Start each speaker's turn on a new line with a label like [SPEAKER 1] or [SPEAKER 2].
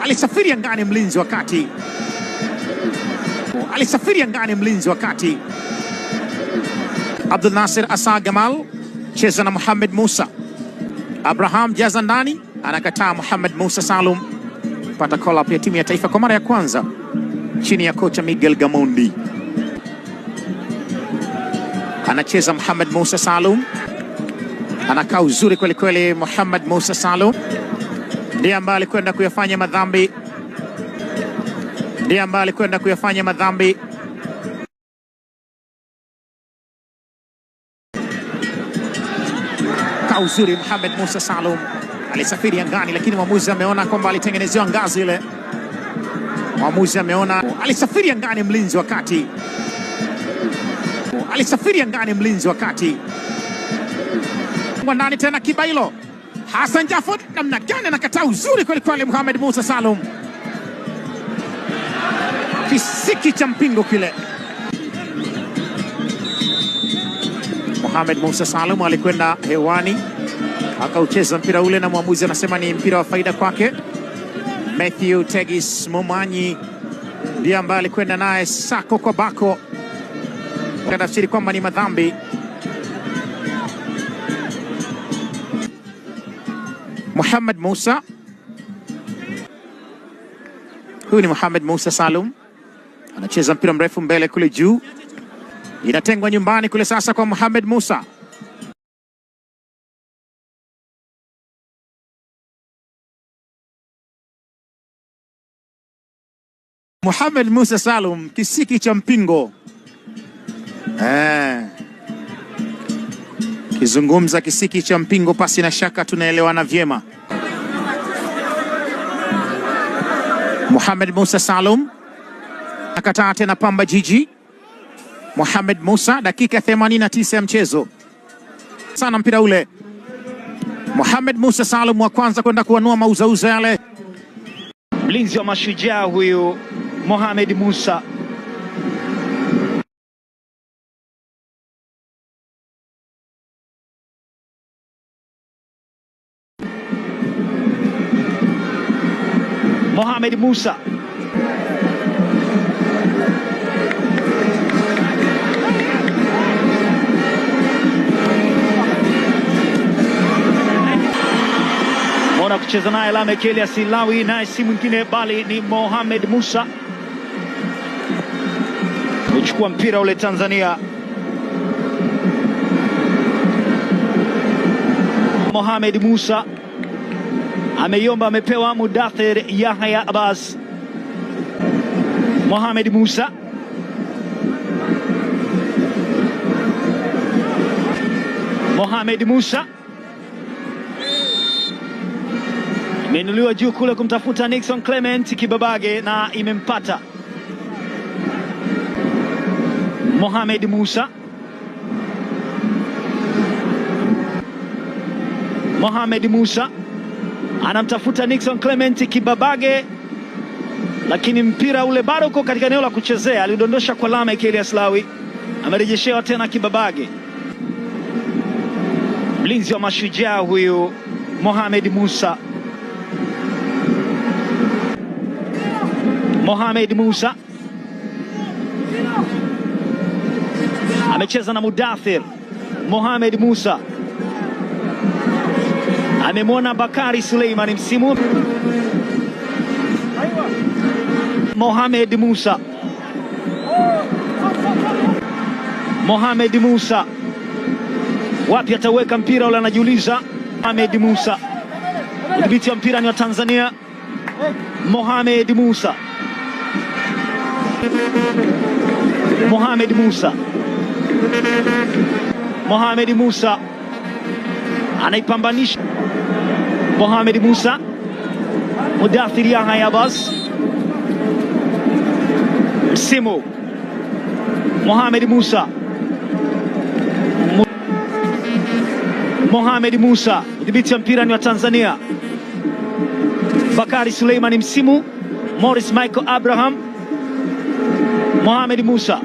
[SPEAKER 1] alisafiri angani mlinzi wa kati, Abdul Nasir Asa Gamal cheza na Mohamed Musa. Abraham jaza ndani, anakataa. Mohamed Musa Salum pata call up ya timu ya taifa kwa mara ya kwanza chini ya kocha Miguel Gamondi. Anacheza Mohamed Musa Salum, anakaa uzuri kweli kweli. Mohamed Musa Salum ndiye ambaye alikwenda kuyafanya madhambi, kaa uzuri. Mohamed Musa Salum alisafiri angani, lakini mwamuzi ameona kwamba alitengenezewa ngazi ile. Mwamuzi ameona alisafiri angani mlinzi wa kati, ndani tena Kibailo. Hassan Jafod namna gani anakataa uzuri kweli kweli. Mohamed Musa Salum, kisiki cha mpingo kile. Mohamed Musa Salum alikwenda hewani akaucheza mpira ule, na mwamuzi anasema ni mpira wa faida kwake. Matthew Tegis Momanyi ndiye ambaye alikwenda naye sako kwa bako, tafsiri kwamba ni madhambi. Mohamed Musa, huyu ni Mohamed Musa Salum, anacheza mpira mrefu mbele kule juu, inatengwa nyumbani kule sasa kwa Mohamed Musa. Mohamed Musa Salum, kisiki cha mpingo. Kizungumza kisiki cha mpingo, pasi na shaka tunaelewana vyema. Mohamed Musa Salum akataa tena Pamba Jiji. Mohamed Musa, dakika 89 ya mchezo sana mpira ule. Mohamed Musa Salum wa kwanza kwenda kuanua mauzauza yale.
[SPEAKER 2] Mlinzi wa Mashujaa huyu Mohamed Musa. Mohamed Musa mwana kucheza naye Lamek Elias Lawi, naye si mwingine bali ni Mohamed Musa. Uchukua mpira ule Tanzania. Mohamed Musa ameiomba, amepewa Mudathir Yahya Abbas. Mohamed Musa imeinuliwa juu kule kumtafuta Nixon Clement Kibabage na imempata. Mohamed Musa anamtafuta Nixon Clement Kibabage, lakini mpira ule bado uko katika eneo la kuchezea. Alidondosha kwa Lamek Elias Lawi, amerejeshewa tena Kibabage. Mlinzi wa Mashujaa huyu Mohamed Musa amecheza na Mudathir. Mohamed Musa amemwona Bakari Suleiman msimu. Mohamed Musa wapi ataweka mpira ule, anajiuliza. Mohamed Musa, udhibiti wa mpira ni wa Tanzania. Mohamed Musa anaipambanisha. Mohamed Musa, Mudathir Yahya Abbas, msimu. Mohamed Musa, udhibiti wa mpira ni wa Tanzania. Bakari Suleiman msimu. Morris Michael Abraham. Mohamed Musa